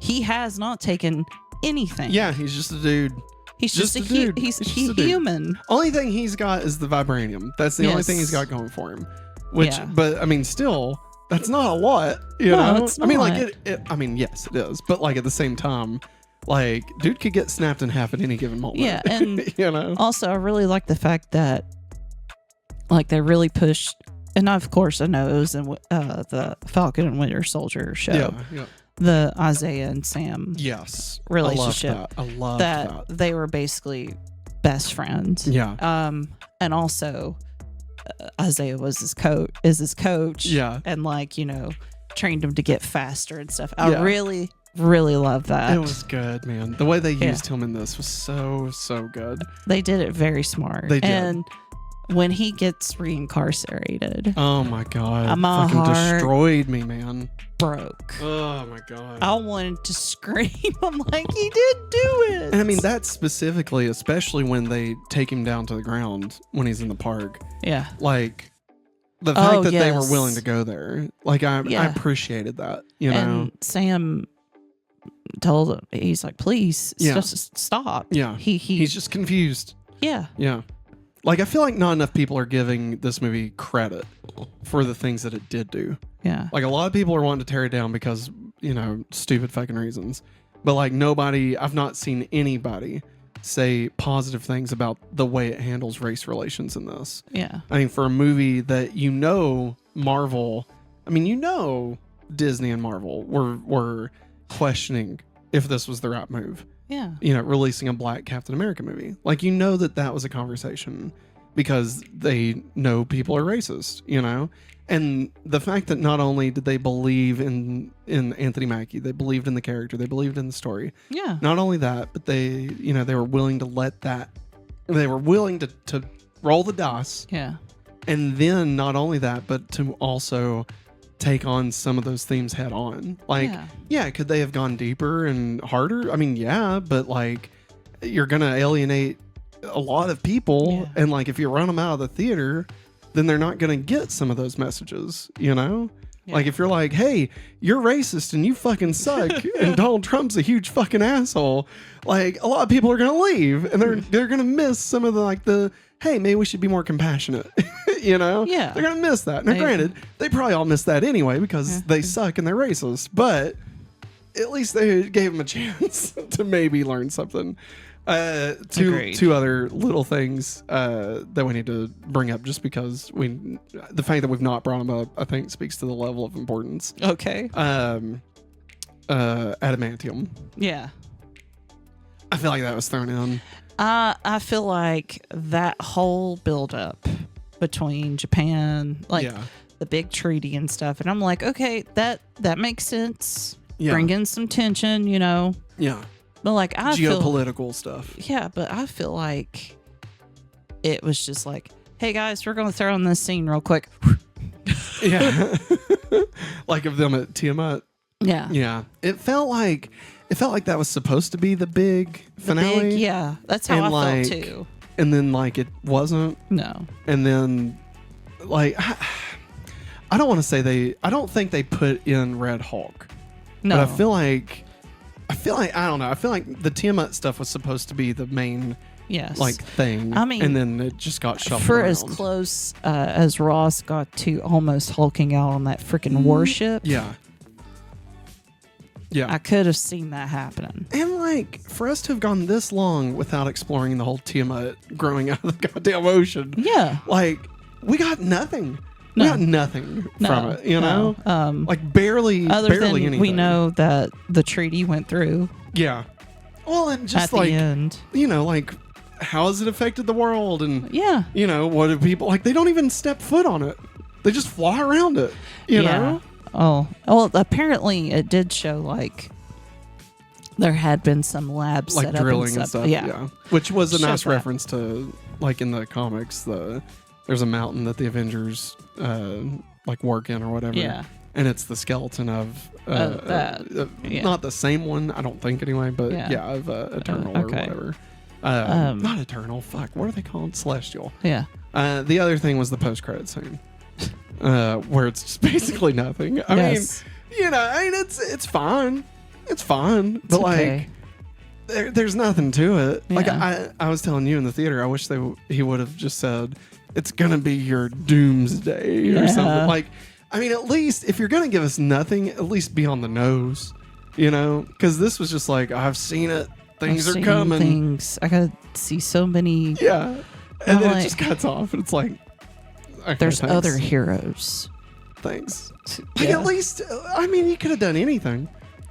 he has not taken anything. Yeah, he's just a dude. He's just a dude. He's just a dude. human. Only thing he's got is the vibranium. That's the only thing he's got going for him. Which, but I mean, still, that's not a lot. You know? It's I mean, not. like I mean, yes, it is. But like at the same time, like dude could get snapped in half at any given moment. Yeah, and also I really like the fact that like they really pushed, and of course I know it was in the Falcon and Winter Soldier show. Yeah. The Isaiah and Sam relationship. I love that. They were basically best friends. Yeah. And also Isaiah was his coach. Yeah. And like, trained him to get faster and stuff. I really, really love that. It was good, man. The way they used him in this was so good. They did it very smart. They did. And when he gets reincarcerated, oh my god, my fucking heart destroyed me, man. broke. Oh my god, I wanted to scream. I'm like, he did do it. and I mean that specifically, especially when they take him down to the ground when he's in the park. Yeah, like the fact that they were yes. willing to go there. Like I appreciated that. And Sam told him, he's like, please, just stop. Yeah, he's just confused. Yeah. Like, I feel like not enough people are giving this movie credit for the things that it did do. Yeah. Like, a lot of people are wanting to tear it down because, stupid fucking reasons. But, like, I've not seen anybody say positive things about the way it handles race relations in this. Yeah. I mean, for a movie that, Marvel, Disney and Marvel were questioning if this was the right move. Yeah. Releasing a Black Captain America movie. Like, that was a conversation because they know people are racist, And the fact that not only did they believe in Anthony Mackie, they believed in the character, they believed in the story. Yeah. Not only that, but they were willing to they were willing to roll the dice. Yeah. And then not only that, but to also take on some of those themes head on. Like, could they have gone deeper and harder? I mean, yeah, but like you're going to alienate a lot of people. Yeah. And like, if you run them out of the theater, then they're not going to get some of those messages, Yeah. Like if you're like, hey, you're racist and you fucking suck and Donald Trump's a huge fucking asshole, like a lot of people are going to leave and they're going to miss some of the hey, maybe we should be more compassionate. Yeah. They're going to miss that. Now, granted, they probably all miss that anyway because they suck and they're racist, but at least they gave them a chance to maybe learn something. Two other little things that we need to bring up just because the fact that we've not brought them up, I think, speaks to the level of importance. Okay. Adamantium. Yeah. I feel like that was thrown in. I feel like that whole buildup between Japan, the big treaty and stuff, and I'm like, okay, that makes sense. Yeah. Bring in some tension, Yeah. But like geopolitical stuff. Yeah, but I feel like it was just like, hey guys, we're gonna throw in this scene real quick. Yeah. Like of them at Tiamat. Yeah. It felt like that was supposed to be the big finale. Yeah, that's how I felt too. And then like it wasn't. No. And then like I don't think they put in Red Hulk. No. But I feel like I don't know. I feel like the Tiamat stuff was supposed to be the main thing. I mean, and then it just got shuffled for around. as close as Ross got to almost hulking out on that freaking warship. Yeah. Yeah. I could have seen that happening. And like for us to have gone this long without exploring the whole Tiamat growing out of the goddamn ocean. Yeah. Like we got nothing. No. We got nothing from it, you know? Like barely anything. We know that the treaty went through. Yeah. Well, and just at the end. You know, like how has it affected the world? And yeah. You know, what do people like? They don't even step foot on it. They just fly around it. You know? Oh, well, apparently it did show like there had been some labs like set drilling up and stuff. Yeah. Which was a nice reference to like in the comics, there's a mountain that the Avengers like work in or whatever. Yeah. And it's the skeleton of that. Not the same one, I don't think anyway, but of Eternal or whatever. Not Eternal, fuck. What are they called? Celestial. Yeah. The other thing was the post-credit scene. Where it's just basically nothing. I mean, you know, it's fine. It's fine. It's but okay. like there's nothing to it. Yeah. Like I was telling you in the theater, I wish he would have just said it's gonna be your doomsday or something. Like, I mean, at least if you're gonna give us nothing, at least be on the nose, you know? Because this was just like, I've seen it. Things are coming. I gotta see so many. Yeah, and then it just cuts off, and it's like, okay, there's thanks. other heroes. Thanks. Like at least, I mean, you could have done anything.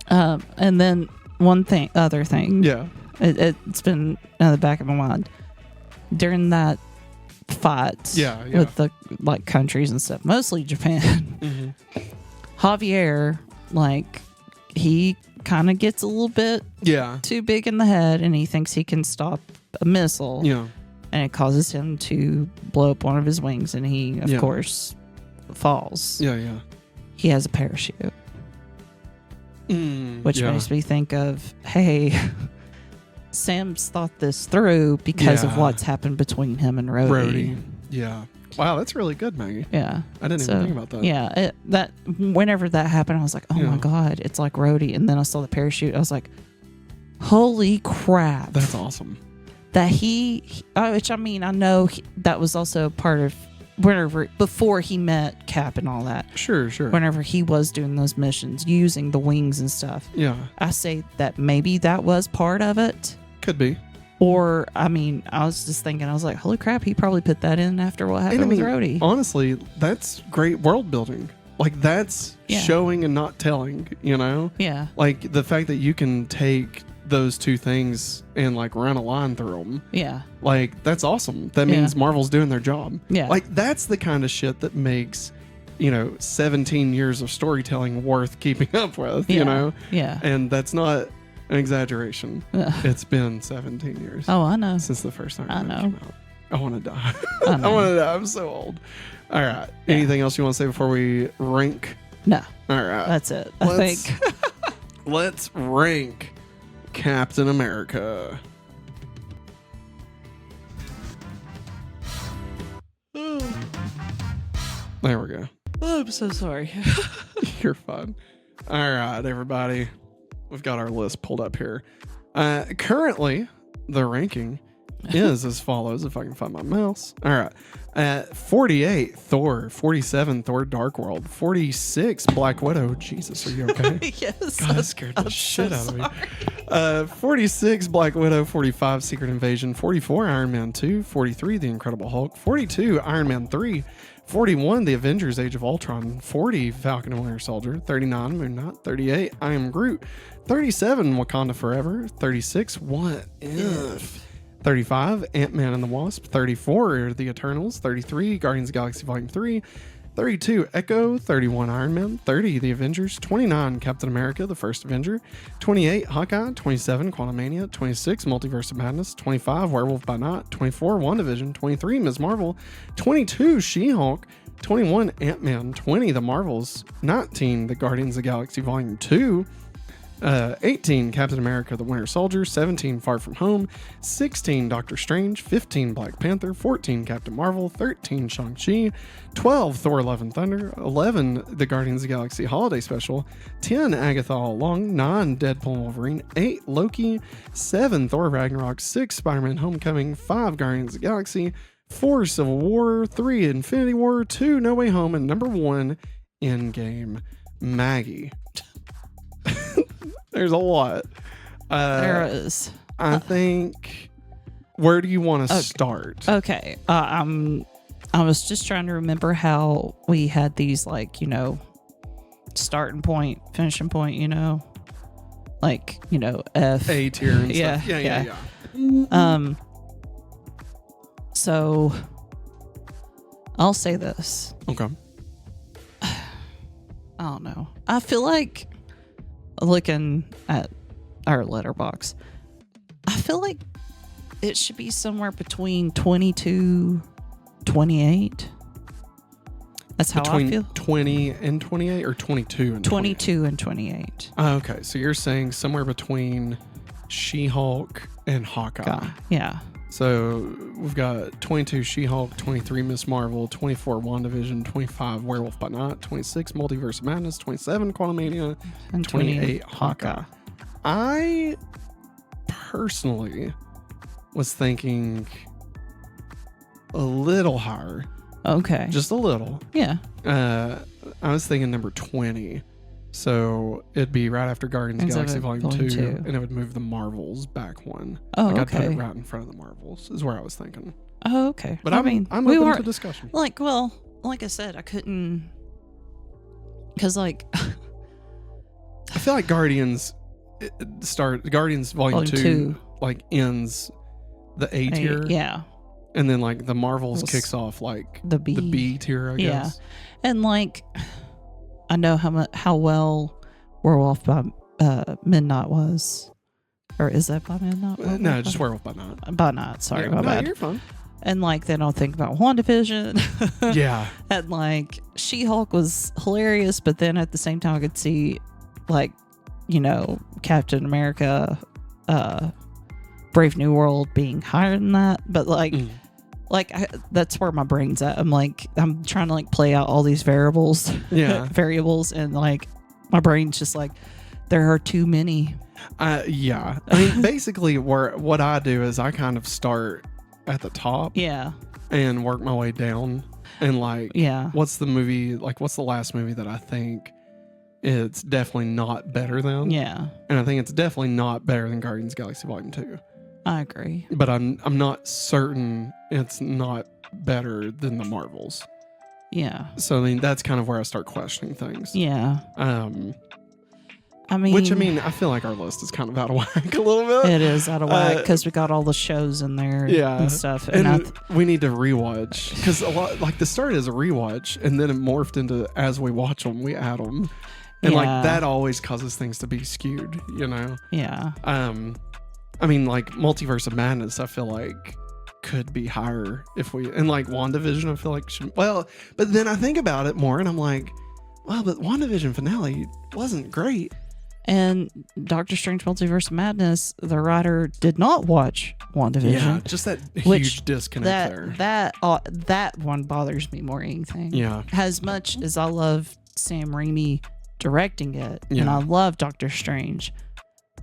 And then other thing. Yeah. It's been in the back of my mind during that fight with the like countries and stuff, mostly Japan. Mm-hmm. Javier, like, he kind of gets a little bit too big in the head, and he thinks he can stop a missile. Yeah. And it causes him to blow up one of his wings, and he, of course, falls. Yeah. He has a parachute. Which makes me think of, hey, Sam's thought this through because of what's happened between him and Rhodey. Yeah. Wow, that's really good, Maggie. Yeah. I didn't even think about that. Yeah. Whenever that happened, I was like, oh my God, it's like Rhodey. And then I saw the parachute. I was like, holy crap. That's awesome. That which I mean, I know that was also part of before he met Cap and all that. Sure. Whenever he was doing those missions, using the wings and stuff. Yeah. I say that maybe that was part of it. Could be. Or, I mean, I was just thinking, I was like, holy crap, he probably put that in after what happened with Rhodey. Honestly, that's great world building. Like, that's showing and not telling, you know? Yeah. Like, the fact that you can take those two things and, like, run a line through them. Yeah. Like, that's awesome. That means Marvel's doing their job. Yeah. Like, that's the kind of shit that makes, 17 years of storytelling worth keeping up with, you know? Yeah. And that's not an exaggeration. It's been 17 years. Oh, I know. Since the first time I know. came out. I want to die. I want to die. I'm so old. All right. Anything else you want to say before we rank? No. All right. That's it. I think. Let's rank Captain America. There we go. Oh, I'm so sorry. You're fine. All right, everybody. We've got our list pulled up here. Currently, the ranking is as follows, if I can find my mouse. All right. 48, Thor. 47, Thor Dark World. 46, Black Widow. Jesus, are you okay? Yes. God, that scared the shit out of me. 46, Black Widow. 45, Secret Invasion. 44, Iron Man 2. 43, The Incredible Hulk. 42, Iron Man 3. 41, The Avengers Age of Ultron. 40, Falcon and Winter Soldier. 39, Moon Knight. 38, I Am Groot. 37, Wakanda Forever. 36, What If? 35, Ant-Man and the Wasp. 34, The Eternals. 33, Guardians of the Galaxy Volume 3. 32, Echo. 31, Iron Man. 30, The Avengers. 29, Captain America, The First Avenger. 28, Hawkeye. 27, Quantumania. 26, Multiverse of Madness. 25, Werewolf by Night. 24, WandaVision. 23, Ms. Marvel. 22, She-Hulk. 21, Ant-Man. 20, The Marvels. 19, The Guardians of the Galaxy Volume 2. 18, Captain America, The Winter Soldier. 17, Far From Home. 16, Doctor Strange. 15, Black Panther. 14, Captain Marvel. 13, Shang-Chi. 12, Thor Love and Thunder. 11, The Guardians of the Galaxy Holiday Special. 10, Agatha All Along. 9, Deadpool and Wolverine. 8, Loki. 7, Thor Ragnarok. 6, Spider-Man Homecoming. 5, Guardians of the Galaxy. 4, Civil War. 3, Infinity War. 2, No Way Home. And number 1, Endgame. Maggie. There's a lot. There is. I think. Where do you want to start? Okay. I was just trying to remember how we had these, like, starting point, finishing point, like, F. A tier and Yeah, stuff. Yeah. So I'll say this. Okay. I don't know. I feel like looking at our letterbox, I feel like it should be somewhere between 22, 28. That's how Between I feel. 20 and 28 or 22 and 22 and 28. Okay, so you're saying somewhere between She-Hulk and Hawkeye. Yeah. So we've got 22 She-Hulk, 23 Miss Marvel, 24 WandaVision, 25 Werewolf by Night, 26 Multiverse of Madness, 27 Quantumania, And 28 Hawkeye. I personally was thinking a little higher, Okay. just a little. Yeah. I was thinking number 20. So it'd be right after Guardians of the Galaxy Volume 2, and it would move the Marvels back one. Oh, like I'd okay. put it right in front of the Marvels, is where I was thinking. Oh, okay. But I'm open to discussion. like I said, I couldn't, because like I feel like Guardians Volume 2 like ends the A tier. Yeah. And then like the Marvels Was kicks off like the B. the B tier, I guess. And like, I know how well Werewolf by Midnight was, or is that by Midnight? No, just Werewolf by Night. By Night. Sorry, Yeah, my no, bad. You're fine. And like, then I'll think about WandaVision. Yeah. And like, She-Hulk was hilarious, but then at the same time, I could see like, Captain America, Brave New World being higher than that. But like, that's where my brain's at. I'm trying to like play out all these variables. Yeah. And like, my brain's just like, there are too many. Yeah. I mean, basically, what I do is I kind of start at the top. Yeah. And work my way down. And like, what's the last movie that I think it's definitely not better than? Yeah. And I think it's definitely not better than Guardians of the Galaxy Volume 2. I agree. But I'm not certain it's not better than the Marvels. Yeah. So I mean, that's kind of where I start questioning things. Yeah. I feel like our list is kind of out of whack a little bit. It is out of whack because we got all the shows in there and stuff. And we need to rewatch because a lot, like the start is a rewatch and then it morphed into as we watch them, we add them. And like that always causes things to be skewed, Yeah. I mean, like Multiverse of Madness, I feel like could be higher if and like WandaVision, I feel like should. Well, but then I think about it more and I'm like, well, but WandaVision finale wasn't great. And Doctor Strange Multiverse of Madness, the writer did not watch WandaVision. Yeah, just that huge disconnect there. That one bothers me more than anything. Yeah. As much as I love Sam Raimi directing it, and I love Doctor Strange,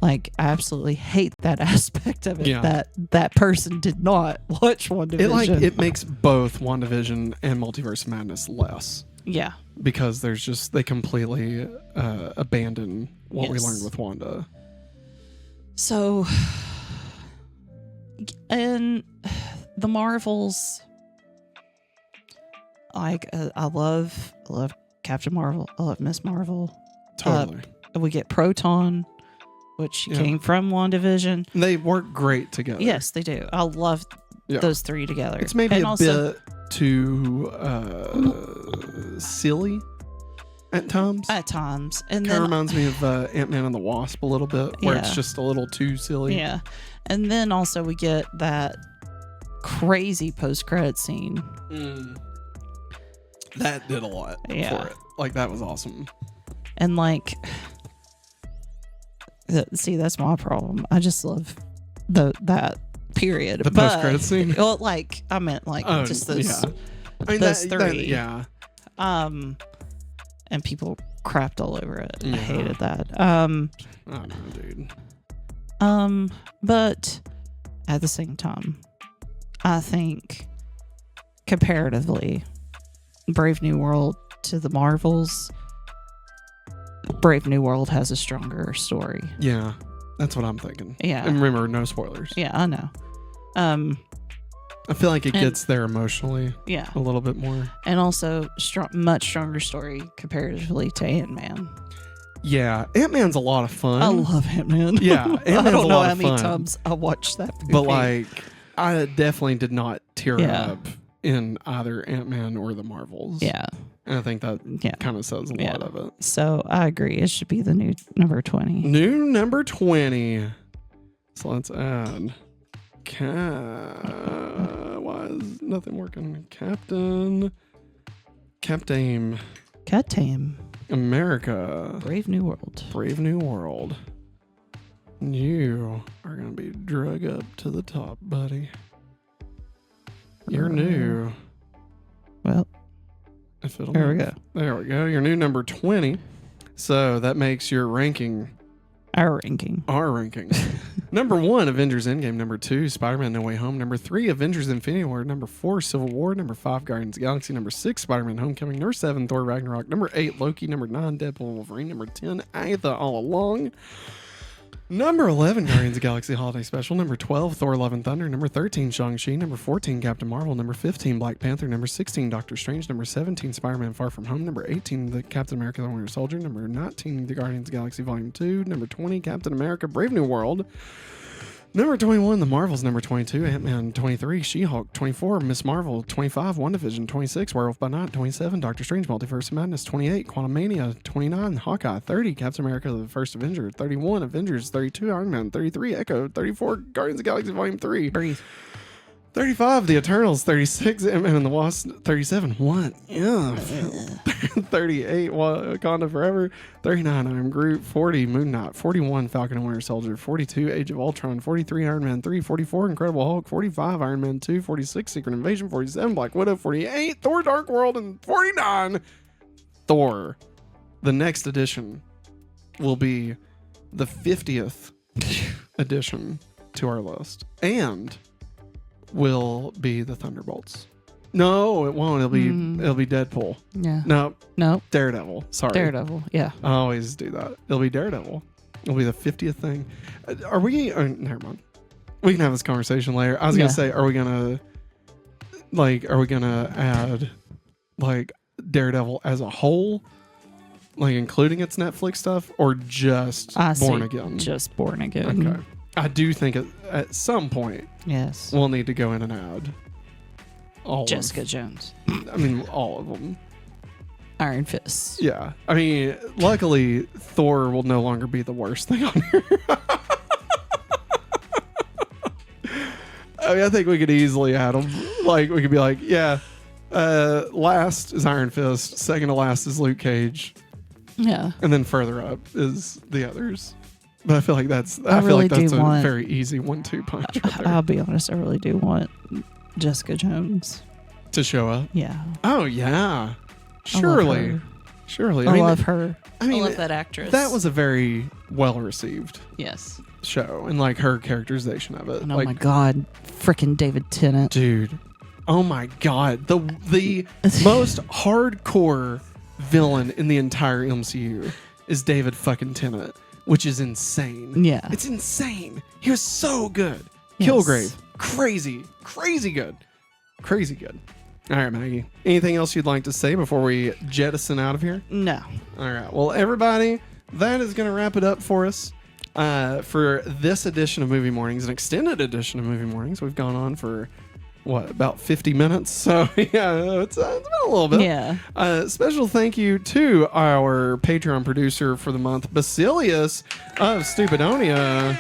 like I absolutely hate that aspect of it. Yeah. That person did not watch WandaVision. It makes both WandaVision and Multiverse of Madness less. Yeah. Because they completely abandon what we learned with Wanda. So, and the Marvels, like I love Captain Marvel. I love Miss Marvel. Totally. We get Proton, which came from WandaVision. They work great together. Yes, they do. I love those three together. It's maybe bit too silly at times. And then reminds me of Ant-Man and the Wasp a little bit, where it's just a little too silly. Yeah. And then also we get that crazy post-credit scene. that did a lot Yeah. for it. Like, that was awesome. And like, see, that's my problem. I just love that period. The post-credit scene? Well, like, I meant like just those, yeah. I mean, those three. yeah. And people crapped all over it. Yeah. I hated that. I don't know, dude. But at the same time, I think comparatively, Brave New World to the Marvels, Brave New World has a stronger story. Yeah, that's what I'm thinking. Yeah. And remember, no spoilers. Yeah, I know. I feel like it gets there emotionally Yeah. a little bit more. And also, much stronger story comparatively to Ant-Man. Yeah, Ant-Man's a lot of fun. I love Ant-Man. Yeah, I Ant-Man's don't a know lot how of many fun. times I watched that movie. But, like, I definitely did not tear Yeah. up in either Ant-Man or the Marvels. Yeah. And I think that Yeah. kind of says a lot of it. So I agree. It should be the new number 20. New number 20. So let's add... Why is nothing working? Captain Cat Tame. America. Brave New World. Brave New World. You are going to be drug up to the top, buddy. You're new. Well, If it'll there we move. go. There we go. You're new number 20. So that makes your ranking Our ranking. our ranking. Number 1, Avengers Endgame. Number 2, Spider-Man No Way Home. Number 3, Avengers Infinity War. Number 4, Civil War. Number 5, Guardians of the Galaxy. Number 6, Spider-Man Homecoming. Number 7, Thor Ragnarok. Number 8, Loki. Number 9, Deadpool and Wolverine. Number 10, Agatha All Along. Number 11, Guardians of the Galaxy Holiday Special. Number 12, Thor Love and Thunder. Number 13, Shang-Chi. Number 14, Captain Marvel. Number 15, Black Panther. Number 16, Doctor Strange. Number 17, Spider-Man Far From Home. Number 18, the Captain America The Winter Soldier. Number 19, The Guardians of the Galaxy Volume 2. Number 20, Captain America Brave New World. Number 21, The Marvels. Number 22, Ant-Man. 23, She-Hulk. 24, Miss Marvel. 25, WandaVision. 26, Werewolf by Night. 27, Doctor Strange Multiverse of Madness. 28, Quantumania. 29, Hawkeye. 30, Captain America The First Avenger. 31, Avengers. 32, Iron Man. 33, Echo. 34, Guardians of the Galaxy Volume 3. Breathe. 35, The Eternals. 36, Ant-Man and the Wasp. 37, what? Yeah. 38, Wakanda Forever. 39, I Am Groot. 40, Moon Knight. 41, Falcon and Winter Soldier. 42, Age of Ultron. 43, Iron Man 3. 44, Incredible Hulk. 45, Iron Man 2. 46, Secret Invasion. 47, Black Widow. 48, Thor Dark World. And 49, Thor. The next edition will be the 50th addition to our list. And will be the Thunderbolts. No, it won't. It'll be Deadpool. Yeah. No, Daredevil. Sorry. Daredevil. Yeah. I always do that. It'll be Daredevil. It'll be the 50th thing. Are we... never mind. We can have this conversation later. I was going to say, are we going to add, like, Daredevil as a whole? Like, including its Netflix stuff? Or just Born Again? Just Born Again. Okay. I do think at some point Yes. we'll need to go in and add all Jessica Jones. I mean, all of them. Iron Fist. Yeah. I mean, luckily, Thor will no longer be the worst thing on here. I mean, I think we could easily add them. Like, we could be like, yeah, last is Iron Fist, second to last is Luke Cage, Yeah. and then further up is the others. But I feel like that's I feel like really that's do a want- very easy 1-2 punch right there I'll be honest. I really do want Jessica Jones. to show up. Yeah. Oh yeah, I love surely, her. surely. I mean, love her. I mean, I love that actress. that was a very well received Yes. show, and like her characterization of it. And oh like, my God, freaking David Tennant. dude, oh my god, the most hardcore villain in the entire MCU is David fucking Tennant, which is insane. Yeah. It's insane. He was so good. Yes. Kilgrave, crazy good. All right, Maggie. Anything else you'd like to say before we jettison out of here? No. All right. Well, everybody, that is going to wrap it up for us for this edition of Movie Mornings, an extended edition of Movie Mornings. We've gone on for, about 50 minutes? So, yeah, it's been a little bit. Yeah. Special thank you to our Patreon producer for the month, Basilius of Stupidonia.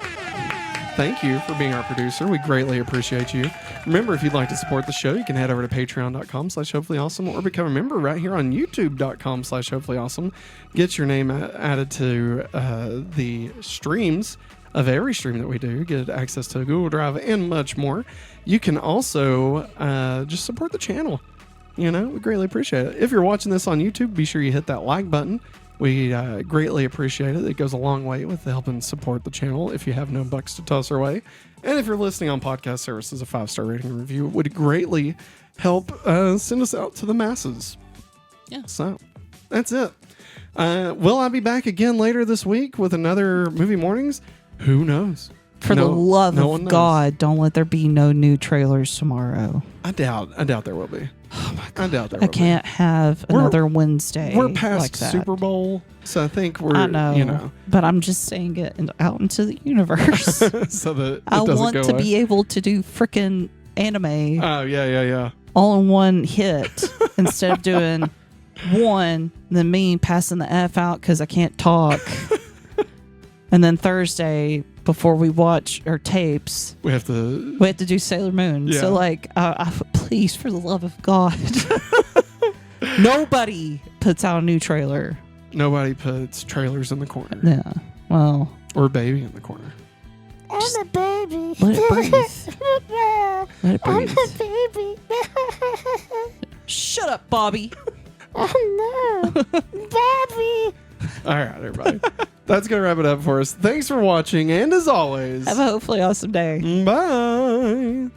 thank you for being our producer. We greatly appreciate you. Remember, if you'd like to support the show, you can head over to patreon.com/hopefullyawesome or become a member right here on youtube.com/hopefullyawesome. Get your name added to the streams of every stream that we do. Get access to Google Drive and much more. You can also just support the channel. We greatly appreciate it. If you're watching this on YouTube, be sure you hit that like button. We greatly appreciate it. It goes a long way with helping support the channel if you have no bucks to toss our way. And if you're listening on podcast services, a 5-star rating and review would greatly help send us out to the masses. Yeah. So that's it. Will I be back again later this week with another Movie Mornings? Who knows? For the love of God, don't let there be no new trailers tomorrow. I doubt there will be. Oh my God. I doubt there will be. I can't have another Wednesday. We're past like that. Super Bowl, so I think we're, I know, but I'm just saying it out into the universe. so that I want to be able to do freaking anime. Oh, yeah. All in one hit instead of doing one, then me passing the F out because I can't talk. And then Thursday, before we watch our tapes, we have to do Sailor Moon. Yeah. So, please, for the love of God, nobody puts out a new trailer. Nobody puts trailers in the corner. Yeah, well, or baby in the corner. Just I'm a baby. let it breathe. Let it I'm breathe. a baby. Shut up, Bobby. Oh no, baby. All right, everybody. That's going to wrap it up for us. Thanks for watching, and as always, Have a hopefully awesome day. bye.